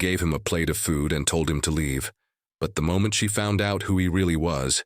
gave him a plate of food and told him to leave. But the moment she found out who he really was,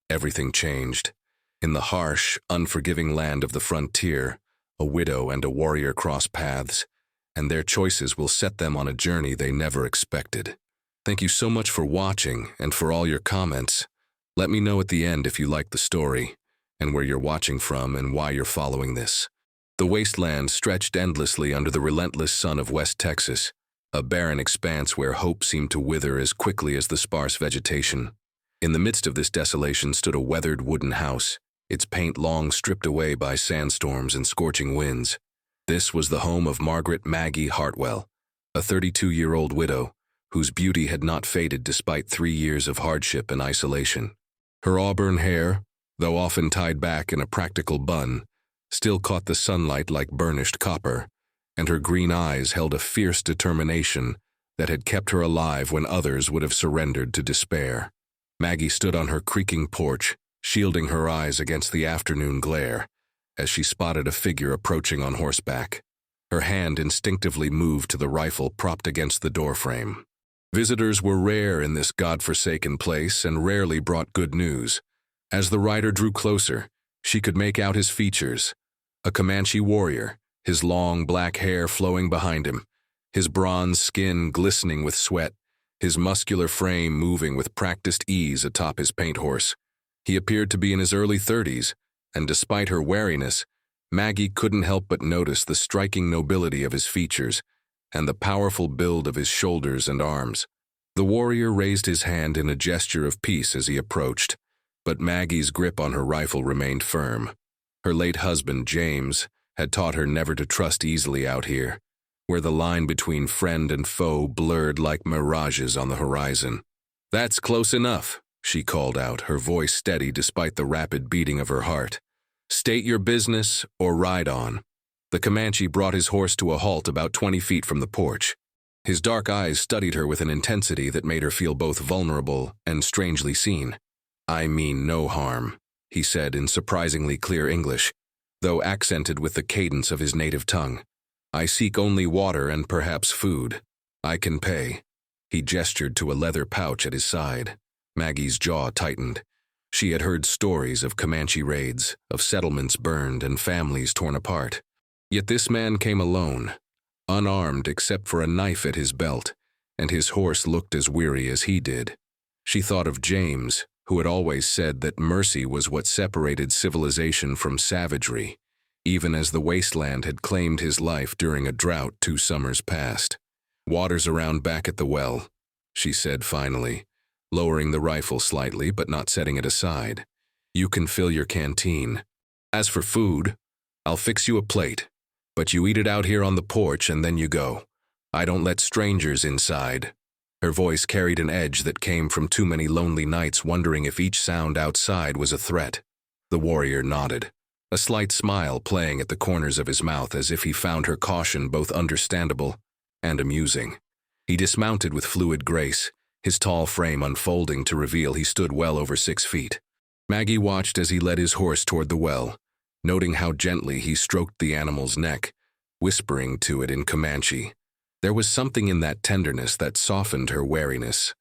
everything changed. In the harsh, unforgiving land of the frontier, a widow and a warrior cross paths, and their choices will set them on a journey they never expected. Thank you so much for watching and for all your comments. Let me know at the end if you liked the story, and where you're watching from and why you're following this. The wasteland stretched endlessly under the relentless sun of West Texas, a barren expanse where hope seemed to wither as quickly as the sparse vegetation. In the midst of this desolation stood a weathered wooden house, its paint long stripped away by sandstorms and scorching winds. This was the home of Margaret Maggie Hartwell, a 32-year-old widow, whose beauty had not faded despite 3 years of hardship and isolation. Her auburn hair, though often tied back in a practical bun, still caught the sunlight like burnished copper, and her green eyes held a fierce determination that had kept her alive when others would have surrendered to despair. Maggie stood on her creaking porch, shielding her eyes against the afternoon glare, as she spotted a figure approaching on horseback. Her hand instinctively moved to the rifle propped against the doorframe. Visitors were rare in this God-forsaken place and rarely brought good news. As the rider drew closer, she could make out his features. A Comanche warrior, his long black hair flowing behind him, his bronze skin glistening with sweat, his muscular frame moving with practiced ease atop his paint horse. He appeared to be in his early 30s, and despite her wariness, Maggie couldn't help but notice the striking nobility of his features and the powerful build of his shoulders and arms. The warrior raised his hand in a gesture of peace as he approached, but Maggie's grip on her rifle remained firm. Her late husband, James, had taught her never to trust easily out here, where the line between friend and foe blurred like mirages on the horizon. "That's close enough," she called out, her voice steady despite the rapid beating of her heart. "State your business or ride on." The Comanche brought his horse to a halt about 20 feet from the porch. His dark eyes studied her with an intensity that made her feel both vulnerable and strangely seen. "I mean no harm," he said in surprisingly clear English, though accented with the cadence of his native tongue. "I seek only water and perhaps food. I can pay." He gestured to a leather pouch at his side. Maggie's jaw tightened. She had heard stories of Comanche raids, of settlements burned and families torn apart. Yet this man came alone, unarmed except for a knife at his belt, and his horse looked as weary as he did. She thought of James, who had always said that mercy was what separated civilization from savagery, even as the wasteland had claimed his life during a drought 2 summers past. "Water's around back at the well," she said finally, lowering the rifle slightly but not setting it aside. "You can fill your canteen. As for food, I'll fix you a plate. But you eat it out here on the porch and then you go. I don't let strangers inside." Her voice carried an edge that came from too many lonely nights wondering if each sound outside was a threat. The warrior nodded, a slight smile playing at the corners of his mouth as if he found her caution both understandable and amusing. He dismounted with fluid grace, his tall frame unfolding to reveal he stood well over 6 feet. Maggie watched as he led his horse toward the well, noting how gently he stroked the animal's neck, whispering to it in Comanche. There was something in that tenderness that softened her wariness.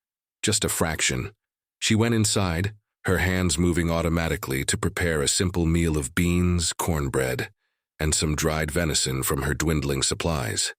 Just a fraction. She went inside, her hands moving automatically to prepare a simple meal of beans, cornbread, and some dried venison from her dwindling supplies.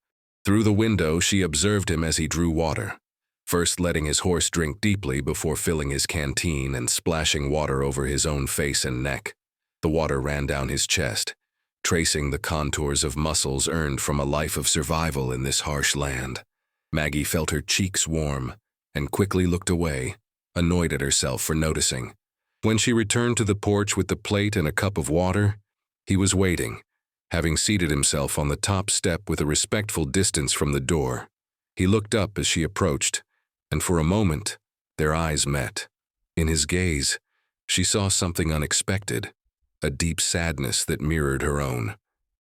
Through the window, she observed him as he drew water, first letting his horse drink deeply before filling his canteen and splashing water over his own face and neck. The water ran down his chest, tracing the contours of muscles earned from a life of survival in this harsh land. Maggie felt her cheeks warm and quickly looked away, annoyed at herself for noticing. When she returned to the porch with the plate and a cup of water, he was waiting, having seated himself on the top step with a respectful distance from the door. He looked up as she approached, and for a moment, their eyes met. In his gaze, she saw something unexpected. A deep sadness that mirrored her own,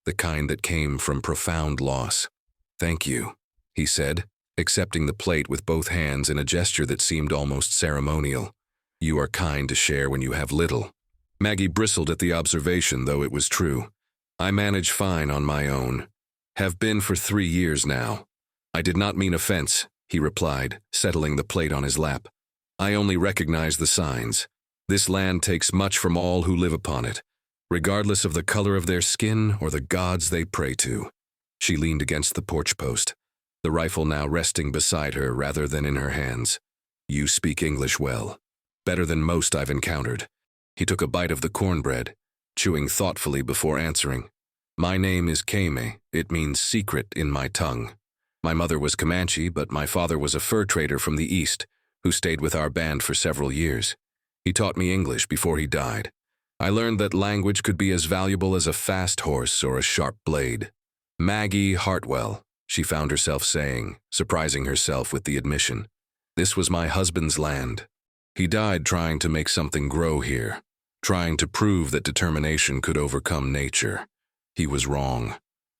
the kind that came from profound loss. "Thank you," he said, accepting the plate with both hands in a gesture that seemed almost ceremonial. "You are kind to share when you have little." Maggie bristled at the observation, though it was true. "I manage fine on my own. Have been for 3 years now." "I did not mean offense," he replied, settling the plate on his lap. I only recognize the signs. This land takes much from all who live upon it, regardless of the color of their skin or the gods they pray to. She leaned against the porch post, the rifle now resting beside her rather than in her hands. You speak English well. Better than most I've encountered. He took a bite of the cornbread, chewing thoughtfully before answering. My name is Kame. It means secret in my tongue. My mother was Comanche, but my father was a fur trader from the east who stayed with our band for several years. He taught me English before he died. I learned that language could be as valuable as a fast horse or a sharp blade. Maggie Hartwell, she found herself saying, surprising herself with the admission. This was my husband's land. He died trying to make something grow here, trying to prove that determination could overcome nature. He was wrong.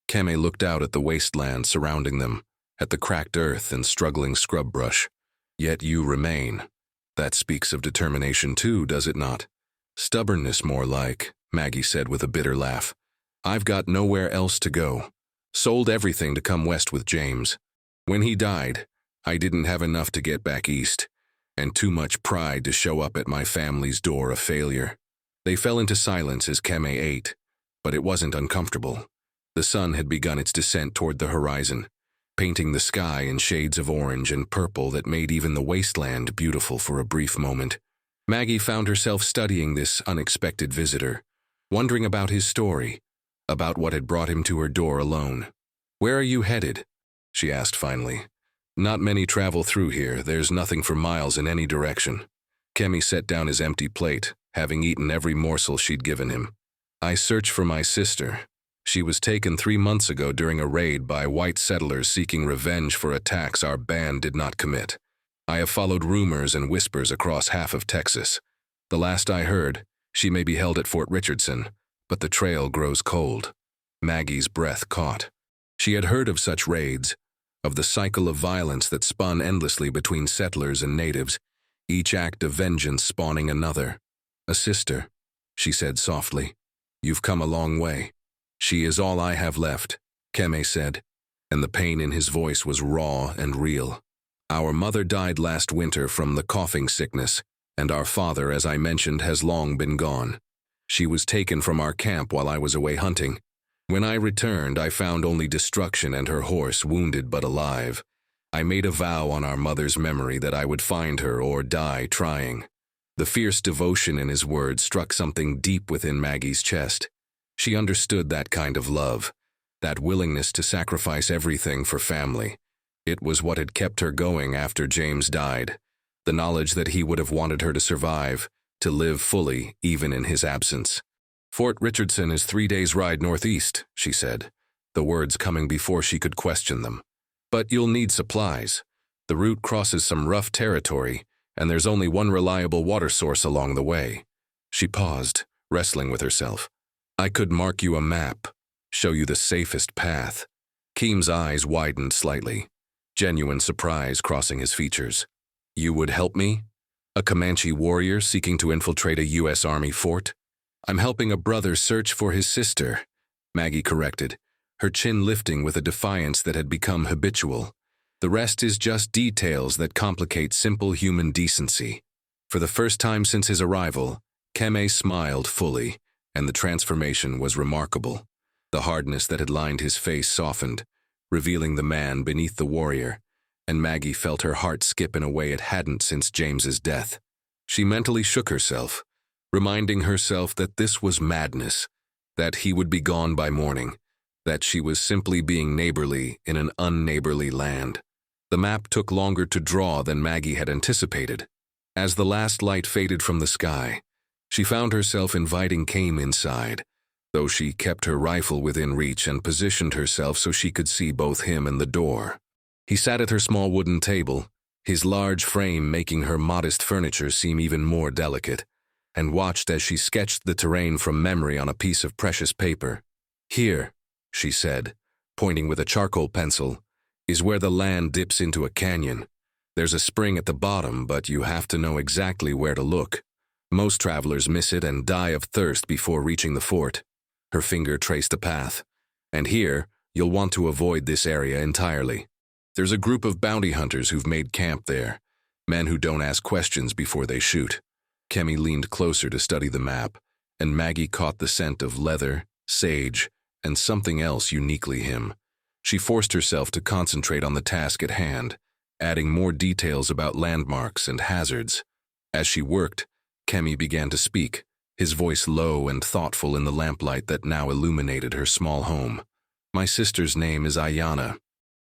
Keme looked out at the wasteland surrounding them, at the cracked earth and struggling scrub brush. Yet you remain. That speaks of determination too, does it not? Stubbornness more like, Maggie said with a bitter laugh. I've got nowhere else to go. Sold everything to come west with James. When he died, I didn't have enough to get back east, and too much pride to show up at my family's door a failure. They fell into silence as Keme ate, but it wasn't uncomfortable. The sun had begun its descent toward the horizon, painting the sky in shades of orange and purple that made even the wasteland beautiful for a brief moment. Maggie found herself studying this unexpected visitor, wondering about his story, about what had brought him to her door alone. Where are you headed? She asked finally. Not many travel through here. There's nothing for miles in any direction. Kemi set down his empty plate, having eaten every morsel she'd given him. I search for my sister. She was taken 3 months ago during a raid by white settlers seeking revenge for attacks our band did not commit. I have followed rumors and whispers across half of Texas. The last I heard, she may be held at Fort Richardson, but the trail grows cold. Maggie's breath caught. She had heard of such raids, of the cycle of violence that spun endlessly between settlers and natives, each act of vengeance spawning another. A sister, she said softly. You've come a long way. She is all I have left, Keme said, and the pain in his voice was raw and real. Our mother died last winter from the coughing sickness, and our father, as I mentioned, has long been gone. She was taken from our camp while I was away hunting. When I returned, I found only destruction and her horse wounded but alive. I made a vow on our mother's memory that I would find her or die trying. The fierce devotion in his words struck something deep within Maggie's chest. She understood that kind of love, that willingness to sacrifice everything for family. It was what had kept her going after James died, the knowledge that he would have wanted her to survive, to live fully even in his absence. Fort Richardson is 3 days' ride northeast, she said, the words coming before she could question them. But you'll need supplies. The route crosses some rough territory, and there's only one reliable water source along the way. She paused, wrestling with herself. I could mark you a map, show you the safest path. Keem's eyes widened slightly, genuine surprise crossing his features. You would help me? A Comanche warrior seeking to infiltrate a U.S. Army fort? I'm helping a brother search for his sister, Maggie corrected, her chin lifting with a defiance that had become habitual. The rest is just details that complicate simple human decency. For the first time since his arrival, Keme smiled fully, and the transformation was remarkable. The hardness that had lined his face softened, revealing the man beneath the warrior, and Maggie felt her heart skip in a way it hadn't since James's death. She mentally shook herself, reminding herself that this was madness, that he would be gone by morning, that she was simply being neighborly in an unneighborly land. The map took longer to draw than Maggie had anticipated. As the last light faded from the sky, she found herself inviting Kame inside, though she kept her rifle within reach and positioned herself so she could see both him and the door. He sat at her small wooden table, his large frame making her modest furniture seem even more delicate, and watched as she sketched the terrain from memory on a piece of precious paper. Here, she said, pointing with a charcoal pencil, is where the land dips into a canyon. There's a spring at the bottom, but you have to know exactly where to look. Most travelers miss it and die of thirst before reaching the fort. Her finger traced a path. And here, you'll want to avoid this area entirely. There's a group of bounty hunters who've made camp there, men who don't ask questions before they shoot. Kemi leaned closer to study the map, and Maggie caught the scent of leather, sage, and something else uniquely him. She forced herself to concentrate on the task at hand, adding more details about landmarks and hazards. As she worked, Kemi began to speak, his voice low and thoughtful in the lamplight that now illuminated her small home. My sister's name is Ayana.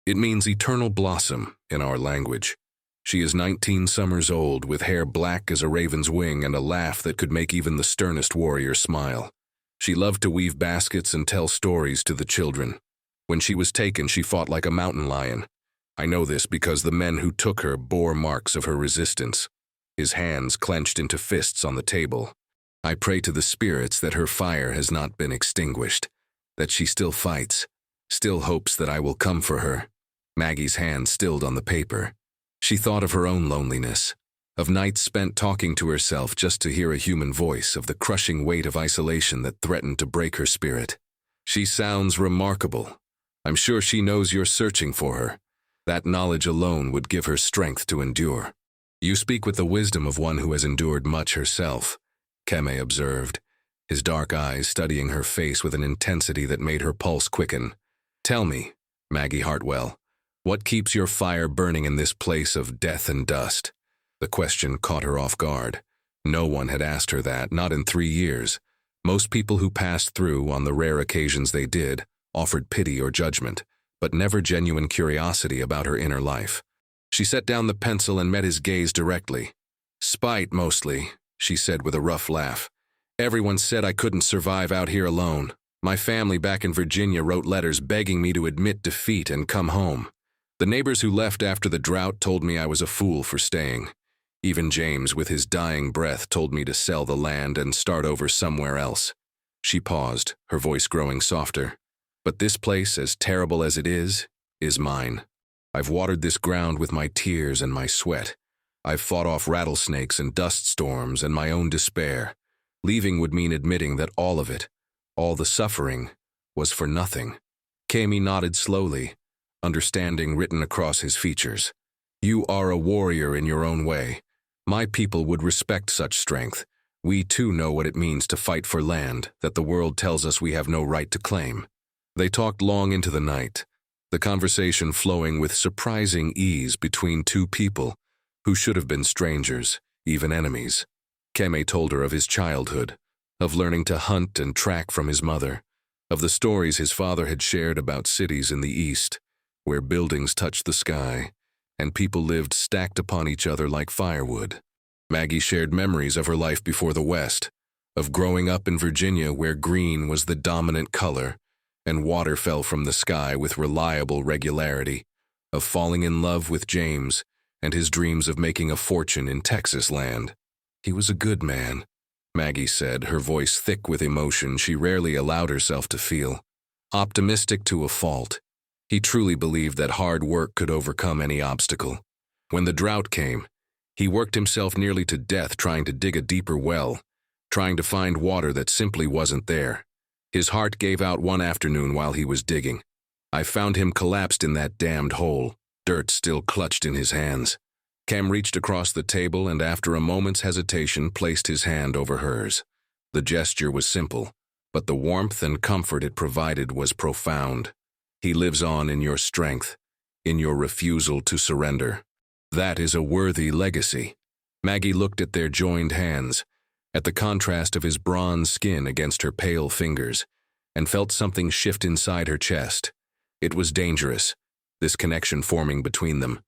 It means eternal blossom in our language. She is 19 summers old, with hair black as a raven's wing and a laugh that could make even the sternest warrior smile. She loved to weave baskets and tell stories to the children. When she was taken, she fought like a mountain lion. I know this because the men who took her bore marks of her resistance. His hands clenched into fists on the table. I pray to the spirits that her fire has not been extinguished, that she still fights, still hopes that I will come for her. Maggie's hand stilled on the paper. She thought of her own loneliness, of nights spent talking to herself just to hear a human voice, of the crushing weight of isolation that threatened to break her spirit. She sounds remarkable. I'm sure she knows you're searching for her. That knowledge alone would give her strength to endure. You speak with the wisdom of one who has endured much herself, Kemi observed, his dark eyes studying her face with an intensity that made her pulse quicken. Tell me, Maggie Hartwell, what keeps your fire burning in this place of death and dust? The question caught her off guard. No one had asked her that, not in 3 years. Most people who passed through, on the rare occasions they did, offered pity or judgment, but never genuine curiosity about her inner life. She set down the pencil and met his gaze directly. Spite, mostly, she said with a rough laugh. Everyone said I couldn't survive out here alone. My family back in Virginia wrote letters begging me to admit defeat and come home. The neighbors who left after the drought told me I was a fool for staying. Even James, with his dying breath, told me to sell the land and start over somewhere else. She paused, her voice growing softer. But this place, as terrible as it is mine. I've watered this ground with my tears and my sweat. I've fought off rattlesnakes and dust storms and my own despair. Leaving would mean admitting that all of it, all the suffering, was for nothing. Kemi nodded slowly, understanding written across his features. You are a warrior in your own way. My people would respect such strength. We too know what it means to fight for land that the world tells us we have no right to claim. They talked long into the night, the conversation flowing with surprising ease between two people who should have been strangers, even enemies. Kemi told her of his childhood, of learning to hunt and track from his mother, of the stories his father had shared about cities in the East, where buildings touched the sky, and people lived stacked upon each other like firewood. Maggie shared memories of her life before the West, of growing up in Virginia where green was the dominant color, and water fell from the sky with reliable regularity, of falling in love with James and his dreams of making a fortune in Texas land. He was a good man, Maggie said, her voice thick with emotion she rarely allowed herself to feel. Optimistic to a fault. He truly believed that hard work could overcome any obstacle. When the drought came, he worked himself nearly to death trying to dig a deeper well, trying to find water that simply wasn't there. His heart gave out one afternoon while he was digging. I found him collapsed in that damned hole, dirt still clutched in his hands. Cam reached across the table and after a moment's hesitation placed his hand over hers. The gesture was simple, but the warmth and comfort it provided was profound. He lives on in your strength, in your refusal to surrender. That is a worthy legacy. Maggie looked at their joined hands, at the contrast of his bronze skin against her pale fingers, and felt something shift inside her chest. It was dangerous, this connection forming between them,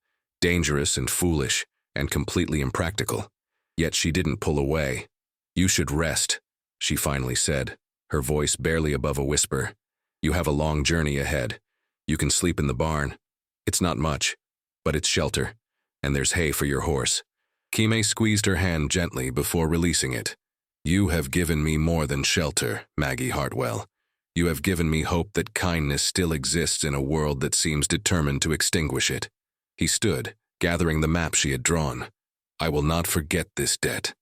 dangerous and foolish and completely impractical. Yet she didn't pull away. You should rest, she finally said, her voice barely above a whisper. You have a long journey ahead. You can sleep in the barn. It's not much, but it's shelter, and there's hay for your horse. Kemi squeezed her hand gently before releasing it. You have given me more than shelter, Maggie Hartwell. You have given me hope that kindness still exists in a world that seems determined to extinguish it. He stood, gathering the map she had drawn. I will not forget this debt.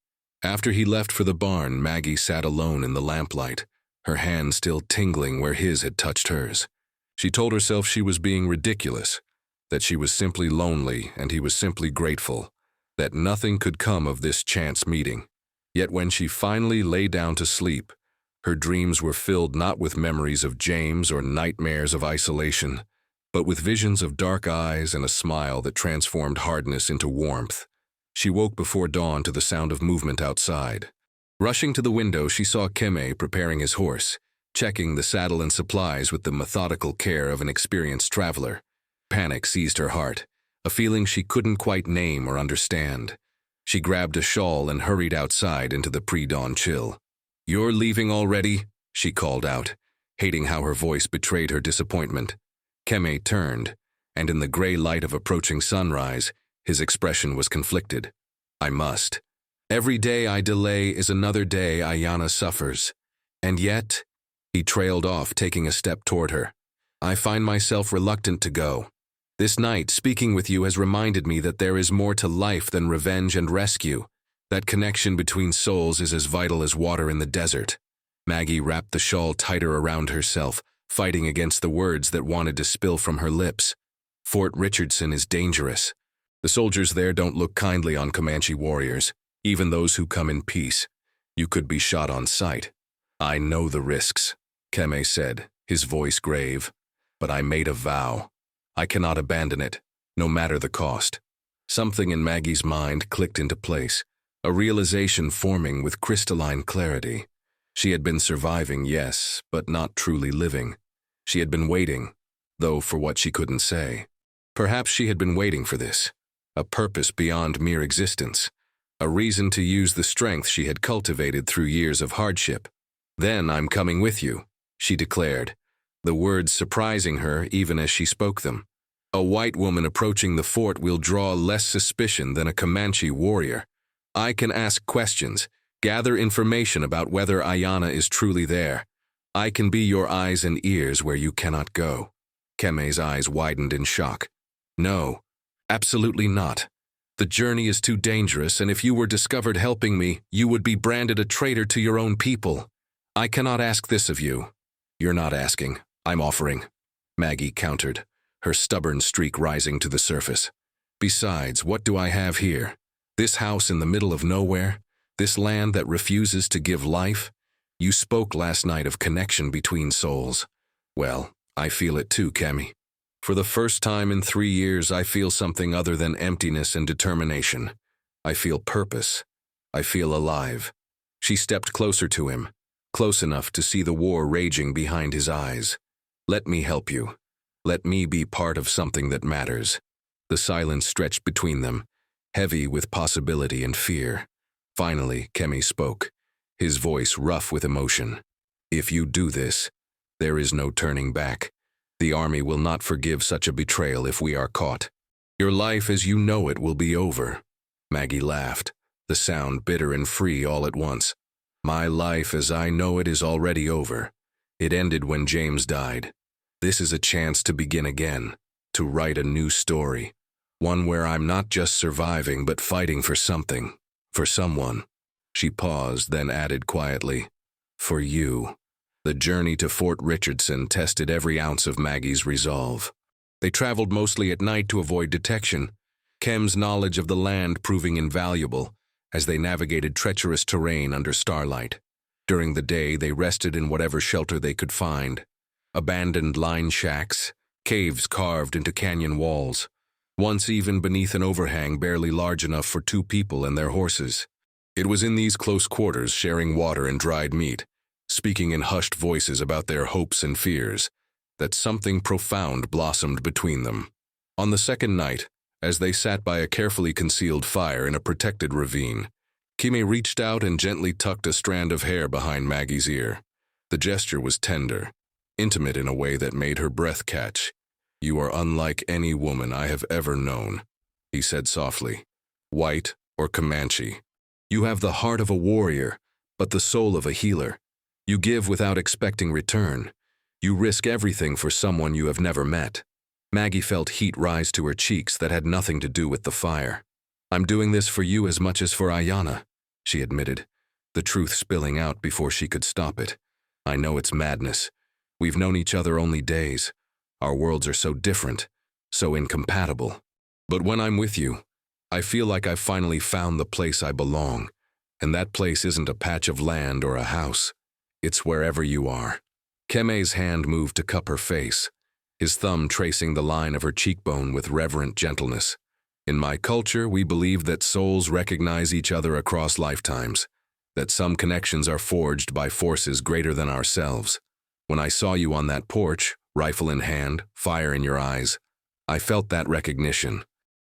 After he left for the barn, Maggie sat alone in the lamplight, her hand still tingling where his had touched hers. She told herself she was being ridiculous, that she was simply lonely and he was simply grateful, that nothing could come of this chance meeting. Yet when she finally lay down to sleep, her dreams were filled not with memories of James or nightmares of isolation, but with visions of dark eyes and a smile that transformed hardness into warmth. She woke before dawn to the sound of movement outside. Rushing to the window, she saw Keme preparing his horse, checking the saddle and supplies with the methodical care of an experienced traveler. Panic seized her heart, a feeling she couldn't quite name or understand. She grabbed a shawl and hurried outside into the pre-dawn chill. "You're leaving already?" she called out, hating how her voice betrayed her disappointment. Keme turned, and in the gray light of approaching sunrise, his expression was conflicted. "I must. Every day I delay is another day Ayana suffers. And yet," he trailed off, taking a step toward her, "I find myself reluctant to go. This night, speaking with you has reminded me that there is more to life than revenge and rescue. That connection between souls is as vital as water in the desert." Maggie wrapped the shawl tighter around herself, fighting against the words that wanted to spill from her lips. "Fort Richardson is dangerous. The soldiers there don't look kindly on Comanche warriors, even those who come in peace. You could be shot on sight." "I know the risks," Keme said, his voice grave. "But I made a vow. I cannot abandon it, no matter the cost." Something in Maggie's mind clicked into place, a realization forming with crystalline clarity. She had been surviving, yes, but not truly living. She had been waiting, though for what she couldn't say. Perhaps she had been waiting for this, a purpose beyond mere existence, a reason to use the strength she had cultivated through years of hardship. "Then I'm coming with you," she declared, the words surprising her even as she spoke them. "A white woman approaching the fort will draw less suspicion than a Comanche warrior. I can ask questions, gather information about whether Ayana is truly there. I can be your eyes and ears where you cannot go." Keme's eyes widened in shock. "No, absolutely not. The journey is too dangerous, and if you were discovered helping me, you would be branded a traitor to your own people. I cannot ask this of you." "You're not asking, I'm offering," Maggie countered, her stubborn streak rising to the surface. "Besides, what do I have here? This house in the middle of nowhere? This land that refuses to give life? You spoke last night of connection between souls. Well, I feel it too, Kemi. For the first time in 3 years, I feel something other than emptiness and determination. I feel purpose. I feel alive." She stepped closer to him, close enough to see the war raging behind his eyes. "Let me help you. Let me be part of something that matters." The silence stretched between them, heavy with possibility and fear. Finally, Kemi spoke, his voice rough with emotion. "If you do this, there is no turning back. The army will not forgive such a betrayal if we are caught. Your life as you know it will be over." Maggie laughed, the sound bitter and free all at once. "My life as I know it is already over. It ended when James died. This is a chance to begin again, to write a new story. One where I'm not just surviving but fighting for something, for someone." She paused, then added quietly, "For you." The journey to Fort Richardson tested every ounce of Maggie's resolve. They traveled mostly at night to avoid detection, Kem's knowledge of the land proving invaluable as they navigated treacherous terrain under starlight. During the day, they rested in whatever shelter they could find. Abandoned line shacks, caves carved into canyon walls, once even beneath an overhang barely large enough for 2 people and their horses. It was in these close quarters, sharing water and dried meat, speaking in hushed voices about their hopes and fears, that something profound blossomed between them. On the second night, as they sat by a carefully concealed fire in a protected ravine, Kime reached out and gently tucked a strand of hair behind Maggie's ear. The gesture was tender, intimate in a way that made her breath catch. "You are unlike any woman I have ever known," he said softly. "White or Comanche. You have the heart of a warrior, but the soul of a healer. You give without expecting return. You risk everything for someone you have never met." Maggie felt heat rise to her cheeks that had nothing to do with the fire. "I'm doing this for you as much as for Ayana," she admitted, the truth spilling out before she could stop it. "I know it's madness. We've known each other only days. Our worlds are so different. so incompatible. But when I'm with you, I feel like I've finally found the place I belong, and that place isn't a patch of land or a house. It's wherever you are. Keme's hand moved to cup her face, his thumb tracing the line of her cheekbone with reverent gentleness. In my culture, we believe that souls recognize each other across lifetimes, that some connections are forged by forces greater than ourselves. When I saw you on that porch, rifle in hand, fire in your eyes, I felt that recognition.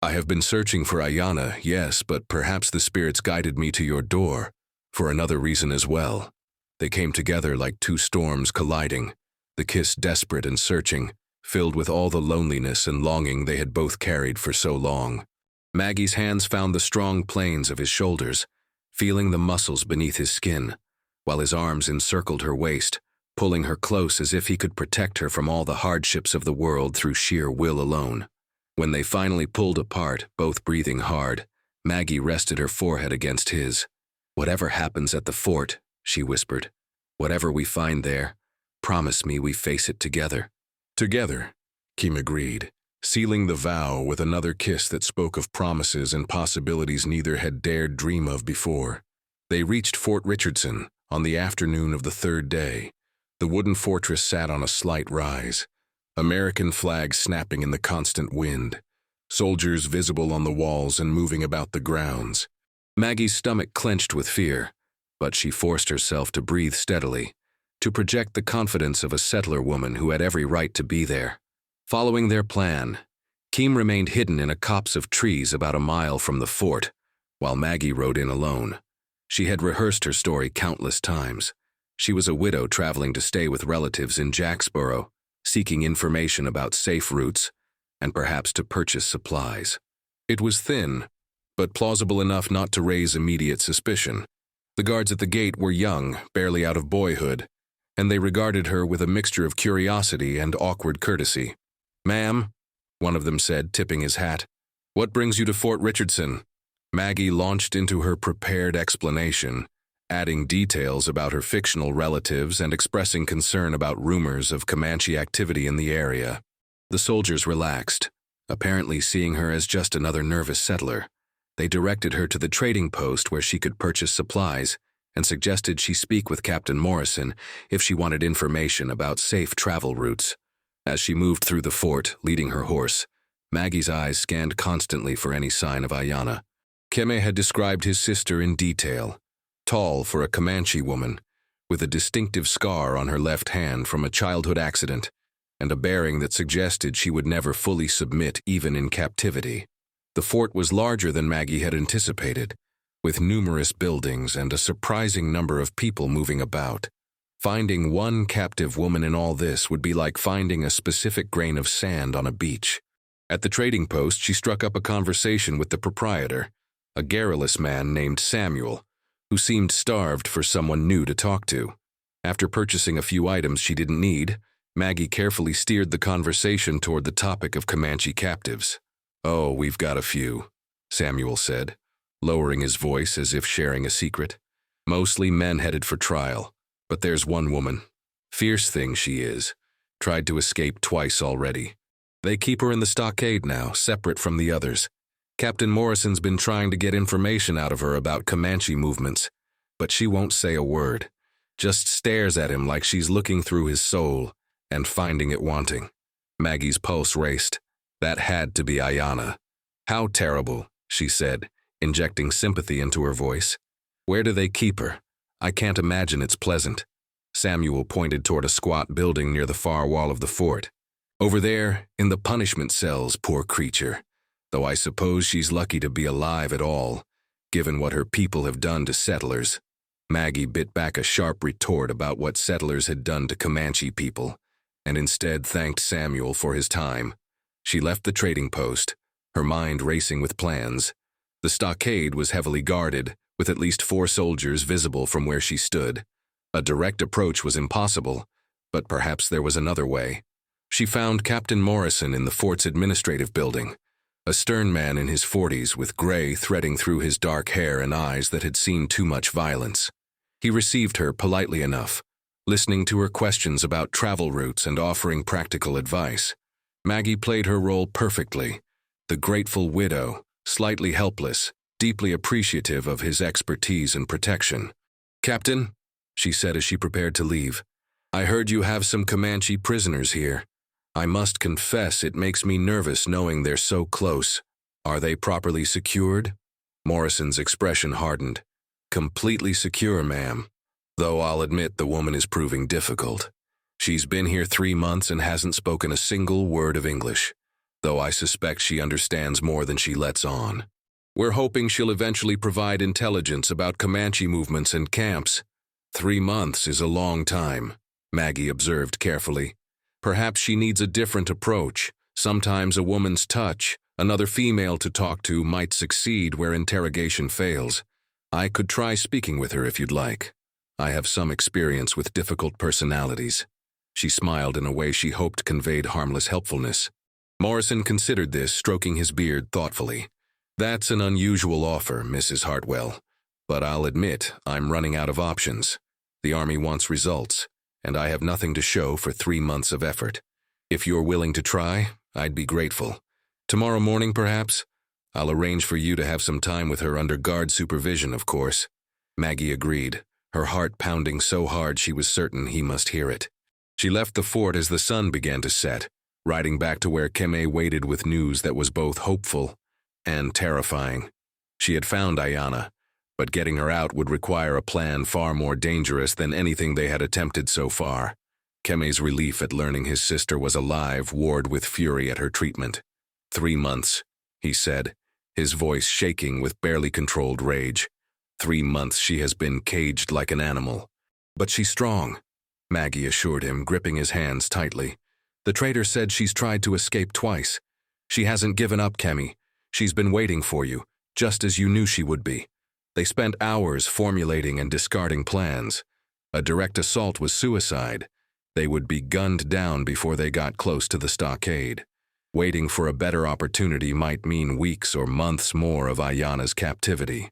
I have been searching for Ayana, yes, but perhaps the spirits guided me to your door, for another reason as well. They came together like two storms colliding, the kiss desperate and searching, filled with all the loneliness and longing they had both carried for so long. Maggie's hands found the strong planes of his shoulders, feeling the muscles beneath his skin, while his arms encircled her waist, pulling her close as if he could protect her from all the hardships of the world through sheer will alone. When they finally pulled apart, both breathing hard, Maggie rested her forehead against his. "Whatever happens at the fort," she whispered, "whatever we find there, promise me we face it together." "Together," Kim agreed, sealing the vow with another kiss that spoke of promises and possibilities neither had dared dream of before. They reached Fort Richardson on the afternoon of the third day. The wooden fortress sat on a slight rise, American flags snapping in the constant wind, soldiers visible on the walls and moving about the grounds. Maggie's stomach clenched with fear, but she forced herself to breathe steadily, to project the confidence of a settler woman who had every right to be there. Following their plan, Kim remained hidden in a copse of trees about a mile from the fort, while Maggie rode in alone. She had rehearsed her story countless times. She was a widow traveling to stay with relatives in Jacksboro, seeking information about safe routes and perhaps to purchase supplies. It was thin, but plausible enough not to raise immediate suspicion. The guards at the gate were young, barely out of boyhood, and they regarded her with a mixture of curiosity and awkward courtesy. "Ma'am," one of them said, tipping his hat, "what brings you to Fort Richardson?" Maggie launched into her prepared explanation, adding details about her fictional relatives and expressing concern about rumors of Comanche activity in the area. The soldiers relaxed, apparently seeing her as just another nervous settler. They directed her to the trading post where she could purchase supplies and suggested she speak with Captain Morrison if she wanted information about safe travel routes. As she moved through the fort, leading her horse, Maggie's eyes scanned constantly for any sign of Ayana. Keme had described his sister in detail. Tall for a Comanche woman, with a distinctive scar on her left hand from a childhood accident, and a bearing that suggested she would never fully submit even in captivity. The fort was larger than Maggie had anticipated, with numerous buildings and a surprising number of people moving about. Finding one captive woman in all this would be like finding a specific grain of sand on a beach. At the trading post, she struck up a conversation with the proprietor, a garrulous man named Samuel, who seemed starved for someone new to talk to. After purchasing a few items she didn't need, Maggie carefully steered the conversation toward the topic of Comanche captives. "Oh, we've got a few," Samuel said, lowering his voice as if sharing a secret. "Mostly men headed for trial, but there's one woman. Fierce thing she is. Tried to escape twice already. They keep her in the stockade now, separate from the others. Captain Morrison's been trying to get information out of her about Comanche movements, but she won't say a word, just stares at him like she's looking through his soul and finding it wanting." Maggie's pulse raced. That had to be Ayana. "How terrible," she said, injecting sympathy into her voice. "Where do they keep her? I can't imagine it's pleasant." Samuel pointed toward a squat building near the far wall of the fort. "Over there, in the punishment cells, poor creature. Though I suppose she's lucky to be alive at all, given what her people have done to settlers." Maggie bit back a sharp retort about what settlers had done to Comanche people, and instead thanked Samuel for his time. She left the trading post, her mind racing with plans. The stockade was heavily guarded, with at least 4 soldiers visible from where she stood. A direct approach was impossible, but perhaps there was another way. She found Captain Morrison in the fort's administrative building, a stern man in his 40s with gray threading through his dark hair and eyes that had seen too much violence. He received her politely enough, listening to her questions about travel routes and offering practical advice. Maggie played her role perfectly. The grateful widow, slightly helpless, deeply appreciative of his expertise and protection. "Captain," she said as she prepared to leave, "I heard you have some Comanche prisoners here. I must confess it makes me nervous knowing they're so close. Are they properly secured?" Morrison's expression hardened. "Completely secure, ma'am. Though I'll admit the woman is proving difficult. She's been here 3 months and hasn't spoken a single word of English, though I suspect she understands more than she lets on. We're hoping she'll eventually provide intelligence about Comanche movements and camps. 3 months is a long time," Maggie observed carefully. "Perhaps she needs a different approach. Sometimes a woman's touch, another female to talk to, might succeed where interrogation fails. I could try speaking with her if you'd like. I have some experience with difficult personalities." She smiled in a way she hoped conveyed harmless helpfulness. Morrison considered this, stroking his beard thoughtfully. "That's an unusual offer, Mrs. Hartwell, but I'll admit I'm running out of options. The Army wants results, and I have nothing to show for 3 months of effort. If you're willing to try, I'd be grateful. Tomorrow morning, perhaps? I'll arrange for you to have some time with her under guard supervision, of course." Maggie agreed, her heart pounding so hard she was certain he must hear it. She left the fort as the sun began to set, riding back to where Keme waited with news that was both hopeful and terrifying. She had found Ayana, but getting her out would require a plan far more dangerous than anything they had attempted so far. Keme's relief at learning his sister was alive warred with fury at her treatment. 3 months, he said, his voice shaking with barely controlled rage. 3 months she has been caged like an animal. "But she's strong," Maggie assured him, gripping his hands tightly. "The traitor said she's tried to escape twice. She hasn't given up, Keme. She's been waiting for you, just as you knew she would be. They spent hours formulating and discarding plans. A direct assault was suicide. They would be gunned down before they got close to the stockade. Waiting for a better opportunity might mean weeks or months more of Ayana's captivity."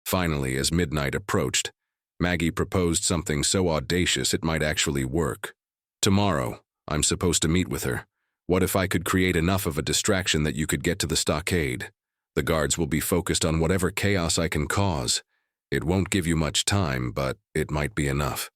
Finally, as midnight approached, Maggie proposed something so audacious it might actually work. "Tomorrow, I'm supposed to meet with her. What if I could create enough of a distraction that you could get to the stockade? The guards will be focused on whatever chaos I can cause. It won't give you much time, but it might be enough.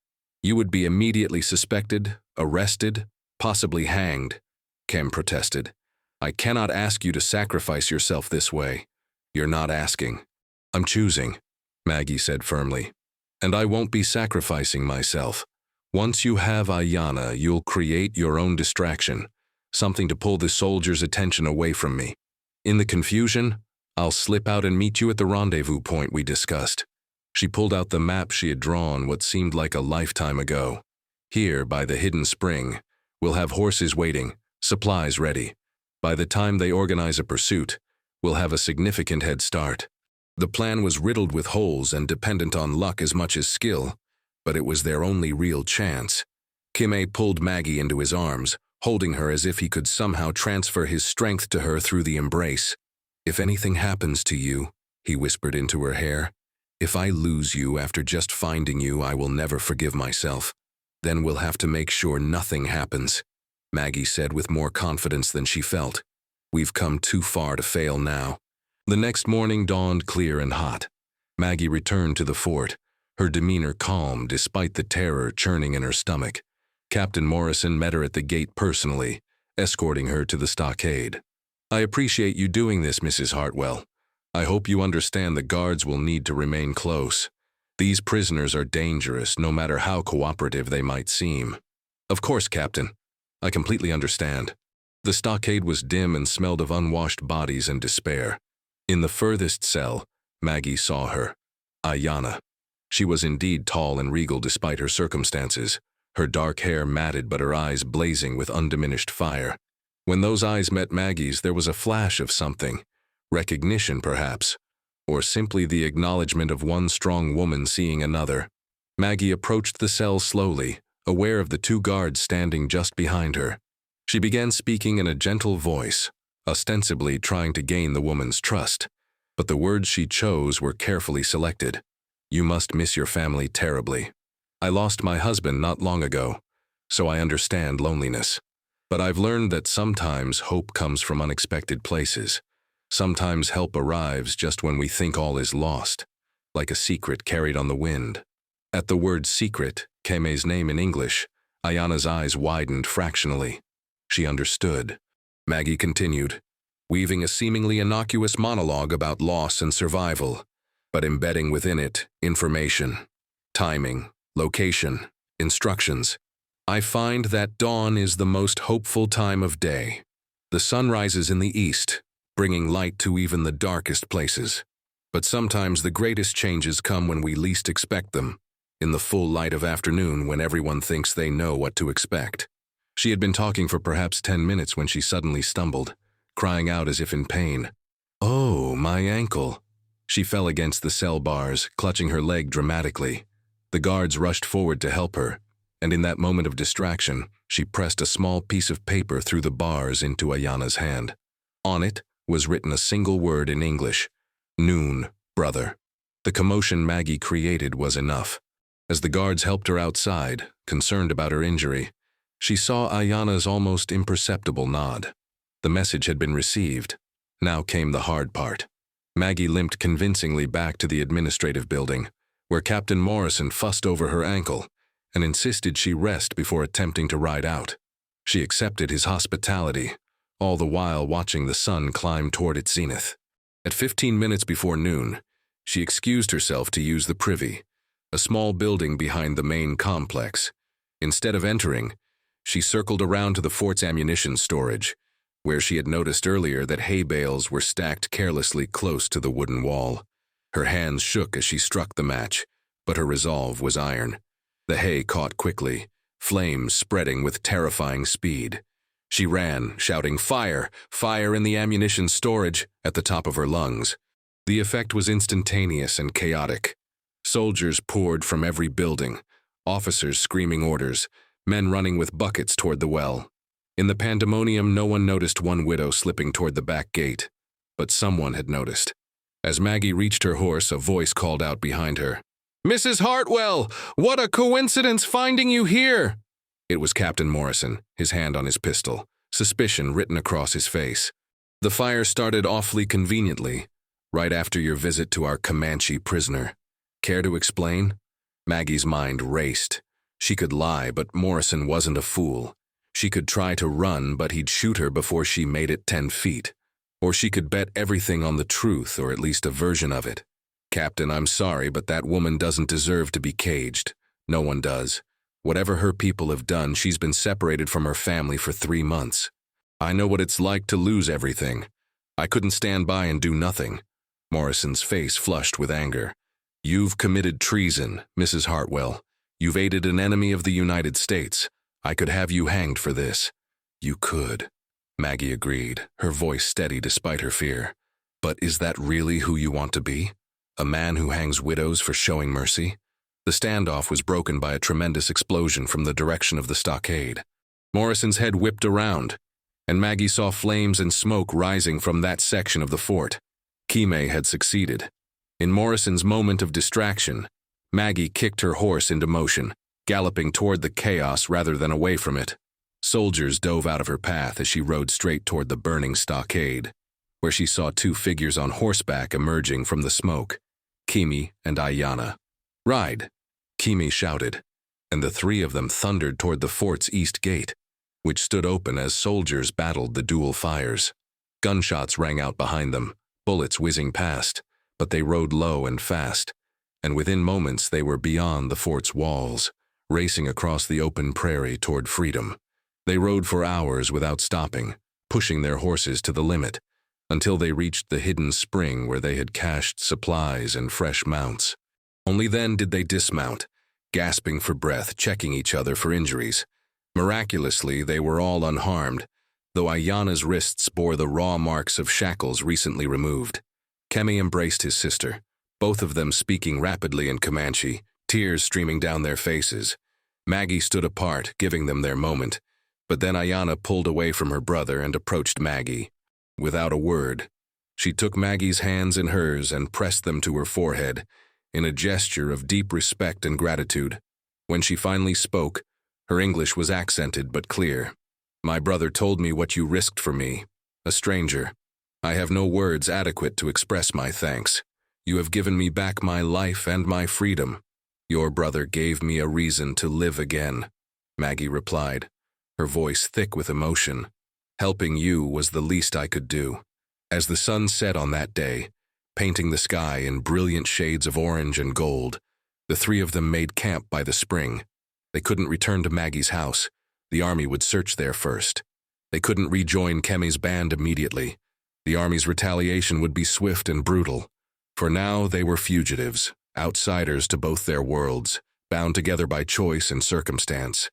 You would be immediately suspected, arrested, possibly hanged," Kem protested. "I cannot ask you to sacrifice yourself this way. You're not asking. I'm choosing," Maggie said firmly. "And I won't be sacrificing myself. Once you have Ayana, you'll create your own distraction, something to pull the soldiers' attention away from me. In the confusion, I'll slip out and meet you at the rendezvous point we discussed." She pulled out the map she had drawn what seemed like a lifetime ago. "Here, by the hidden spring, we'll have horses waiting, supplies ready. By the time they organize a pursuit, we'll have a significant head start." The plan was riddled with holes and dependent on luck as much as skill, but it was their only real chance. Keme pulled Maggie into his arms, holding her as if he could somehow transfer his strength to her through the embrace. "If anything happens to you," he whispered into her hair, "if I lose you after just finding you, I will never forgive myself. Then we'll have to make sure nothing happens," Maggie said with more confidence than she felt. "We've come too far to fail now." The next morning dawned clear and hot. Maggie returned to the fort, her demeanor calm despite the terror churning in her stomach. Captain Morrison met her at the gate personally, escorting her to the stockade. "I appreciate you doing this, Mrs. Hartwell. I hope you understand the guards will need to remain close. These prisoners are dangerous, no matter how cooperative they might seem." "Of course, Captain. I completely understand." The stockade was dim and smelled of unwashed bodies and despair. In the furthest cell, Maggie saw her, Ayana. She was indeed tall and regal despite her circumstances, her dark hair matted but her eyes blazing with undiminished fire. When those eyes met Maggie's, there was a flash of something, recognition perhaps, or simply the acknowledgement of one strong woman seeing another. Maggie approached the cell slowly, aware of the 2 guards standing just behind her. She began speaking in a gentle voice, ostensibly trying to gain the woman's trust, but the words she chose were carefully selected. "You must miss your family terribly. I lost my husband not long ago, so I understand loneliness. But I've learned that sometimes hope comes from unexpected places. Sometimes help arrives just when we think all is lost, like a secret carried on the wind. At the word secret, Keme's name in English, Ayana's eyes widened fractionally. She understood. Maggie continued, weaving a seemingly innocuous monologue about loss and survival, but embedding within it information, timing, location, instructions. I find that dawn is the most hopeful time of day. The sun rises in the east, bringing light to even the darkest places. But sometimes the greatest changes come when we least expect them, in the full light of afternoon when everyone thinks they know what to expect. She had been talking for perhaps 10 minutes when she suddenly stumbled, crying out as if in pain. "Oh, my ankle." She fell against the cell bars, clutching her leg dramatically. The guards rushed forward to help her, and in that moment of distraction, she pressed a small piece of paper through the bars into Ayana's hand. On it was written a single word in English: "Noon, brother." The commotion Maggie created was enough. As the guards helped her outside, concerned about her injury, she saw Ayana's almost imperceptible nod. The message had been received. Now came the hard part. Maggie limped convincingly back to the administrative building, where Captain Morrison fussed over her ankle and insisted she rest before attempting to ride out. She accepted his hospitality, all the while watching the sun climb toward its zenith. At 15 minutes before noon, she excused herself to use the privy, a small building behind the main complex. Instead of entering, she circled around to the fort's ammunition storage, where she had noticed earlier that hay bales were stacked carelessly close to the wooden wall. Her hands shook as she struck the match, but her resolve was iron. The hay caught quickly, flames spreading with terrifying speed. She ran, shouting, "Fire! Fire in the ammunition storage!" at the top of her lungs. The effect was instantaneous and chaotic. Soldiers poured from every building, officers screaming orders, men running with buckets toward the well. In the pandemonium, no one noticed one widow slipping toward the back gate, but someone had noticed. As Maggie reached her horse, a voice called out behind her, "Mrs. Hartwell, what a coincidence finding you here!" It was Captain Morrison, his hand on his pistol, suspicion written across his face. "The fire started awfully conveniently, right after your visit to our Comanche prisoner. Care to explain?" Maggie's mind raced. She could lie, but Morrison wasn't a fool. She could try to run, but he'd shoot her before she made it 10 feet. Or she could bet everything on the truth, or at least a version of it. "Captain, I'm sorry, but that woman doesn't deserve to be caged. No one does. Whatever her people have done, she's been separated from her family for 3 months. I know what it's like to lose everything. I couldn't stand by and do nothing." Morrison's face flushed with anger. "You've committed treason, Mrs. Hartwell. You've aided an enemy of the United States. I could have you hanged for this." "You could," Maggie agreed, her voice steady despite her fear. "But is that really who you want to be? A man who hangs widows for showing mercy?" The standoff was broken by a tremendous explosion from the direction of the stockade. Morrison's head whipped around, and Maggie saw flames and smoke rising from that section of the fort. Kime had succeeded. In Morrison's moment of distraction, Maggie kicked her horse into motion, galloping toward the chaos rather than away from it. Soldiers dove out of her path as she rode straight toward the burning stockade, where she saw 2 figures on horseback emerging from the smoke, Kimi and Ayana. "Ride!" Kimi shouted, and the 3 of them thundered toward the fort's east gate, which stood open as soldiers battled the dual fires. Gunshots rang out behind them, bullets whizzing past, but they rode low and fast, and within moments they were beyond the fort's walls, racing across the open prairie toward freedom. They rode for hours without stopping, pushing their horses to the limit, until they reached the hidden spring where they had cached supplies and fresh mounts. Only then did they dismount, gasping for breath, checking each other for injuries. Miraculously, they were all unharmed, though Ayana's wrists bore the raw marks of shackles recently removed. Kemi embraced his sister, both of them speaking rapidly in Comanche, tears streaming down their faces. Maggie stood apart, giving them their moment, but then Ayana pulled away from her brother and approached Maggie. Without a word, she took Maggie's hands in hers and pressed them to her forehead, in a gesture of deep respect and gratitude. When she finally spoke, her English was accented but clear. My brother told me what you risked for me, a stranger. I have no words adequate to express my thanks. You have given me back my life and my freedom. Your brother gave me a reason to live again," Maggie replied, her voice thick with emotion. "Helping you was the least I could do." As the sun set on that day, painting the sky in brilliant shades of orange and gold, the three of them made camp by the spring. They couldn't return to Maggie's house. The army would search there first. They couldn't rejoin Kemi's band immediately. The army's retaliation would be swift and brutal. For now, they were fugitives, outsiders to both their worlds, bound together by choice and circumstance.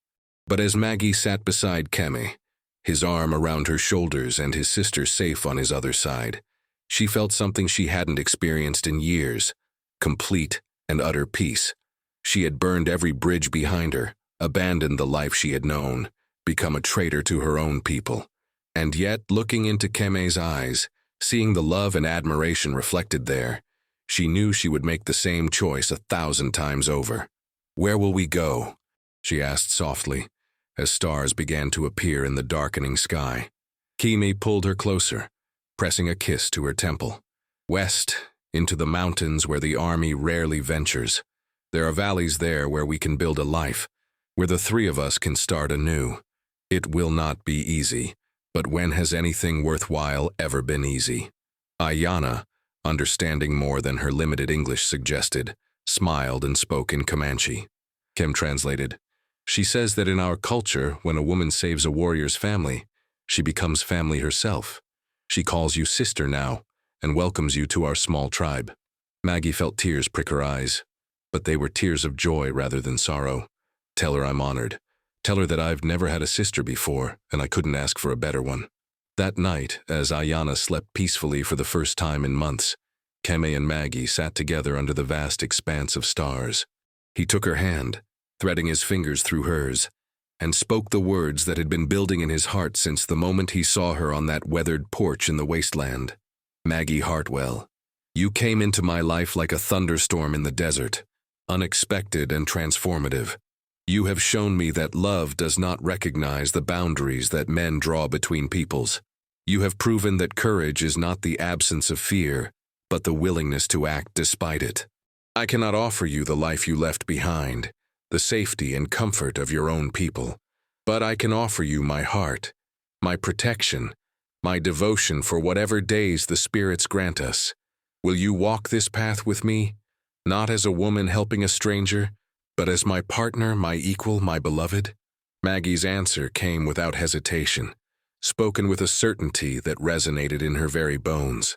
But as Maggie sat beside Kemi, his arm around her shoulders and his sister safe on his other side, she felt something she hadn't experienced in years: complete and utter peace. She had burned every bridge behind her, abandoned the life she had known, become a traitor to her own people. And yet, looking into Kemi's eyes, seeing the love and admiration reflected there, she knew she would make the same choice 1,000 times over. "Where will we go?" she asked softly, as stars began to appear in the darkening sky. Kemi pulled her closer, pressing a kiss to her temple. "West, into the mountains where the army rarely ventures. There are valleys there where we can build a life, where the three of us can start anew. It will not be easy, but when has anything worthwhile ever been easy?" Ayana, understanding more than her limited English suggested, smiled and spoke in Comanche. Kim translated, "She says that in our culture, when a woman saves a warrior's family, she becomes family herself. She calls you sister now and welcomes you to our small tribe." Maggie felt tears prick her eyes, but they were tears of joy rather than sorrow. "Tell her I'm honored. Tell her that I've never had a sister before, and I couldn't ask for a better one." That night, as Ayana slept peacefully for the first time in months, Kemi and Maggie sat together under the vast expanse of stars. He took her hand, threading his fingers through hers, and spoke the words that had been building in his heart since the moment he saw her on that weathered porch in the wasteland. "Maggie Hartwell, you came into my life like a thunderstorm in the desert, unexpected and transformative. You have shown me that love does not recognize the boundaries that men draw between peoples. You have proven that courage is not the absence of fear, but the willingness to act despite it. I cannot offer you the life you left behind, the safety and comfort of your own people, but I can offer you my heart, my protection, my devotion for whatever days the spirits grant us. Will you walk this path with me, not as a woman helping a stranger, but as my partner, my equal, my beloved?" Maggie's answer came without hesitation, spoken with a certainty that resonated in her very bones.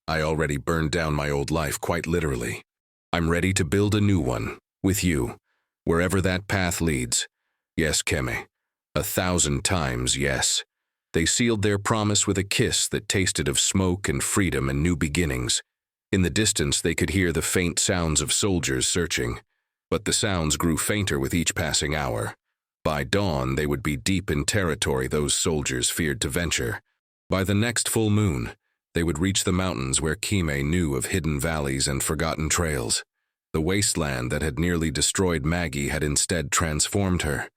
"I already burned down my old life, quite literally. I'm ready to build a new one, with you, wherever that path leads. Yes, Kemi, 1,000 times yes." They sealed their promise with a kiss that tasted of smoke and freedom and new beginnings. In the distance, they could hear the faint sounds of soldiers searching. But the sounds grew fainter with each passing hour. By dawn, they would be deep in territory those soldiers feared to venture. By the next full moon, they would reach the mountains where Kemi knew of hidden valleys and forgotten trails. The wasteland that had nearly destroyed Maggie had instead transformed her,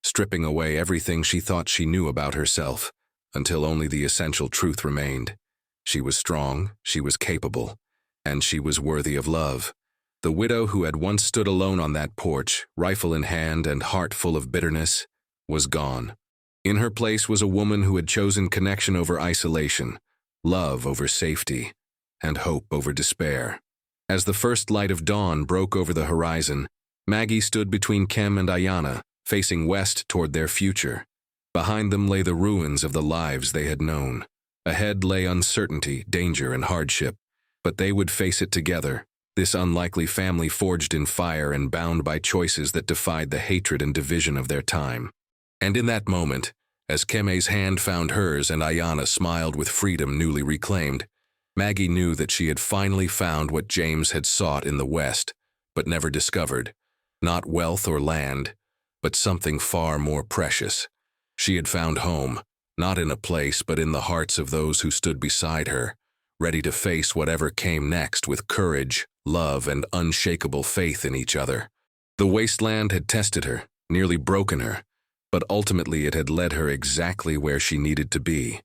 stripping away everything she thought she knew about herself, until only the essential truth remained. She was strong, she was capable, and she was worthy of love. The widow who had once stood alone on that porch, rifle in hand and heart full of bitterness, was gone. In her place was a woman who had chosen connection over isolation, love over safety, and hope over despair. As the first light of dawn broke over the horizon, Maggie stood between Kem and Ayana, facing west toward their future. Behind them lay the ruins of the lives they had known. Ahead lay uncertainty, danger, and hardship, but they would face it together. This unlikely family forged in fire and bound by choices that defied the hatred and division of their time. And in that moment, as Kemi's hand found hers and Ayana smiled with freedom newly reclaimed, Maggie knew that she had finally found what James had sought in the West, but never discovered. Not wealth or land, but something far more precious. She had found home, not in a place but in the hearts of those who stood beside her, ready to face whatever came next with courage, love, and unshakable faith in each other. The wasteland had tested her, nearly broken her, But ultimately it had led her exactly where she needed to be.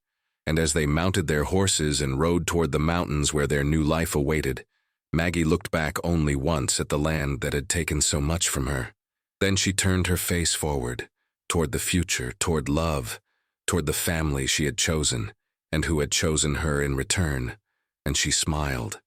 And as they mounted their horses and rode toward the mountains where their new life awaited, Maggie looked back only once at the land that had taken so much from her. Then she turned her face forward, toward the future, toward love, toward the family she had chosen, and who had chosen her in return, and she smiled.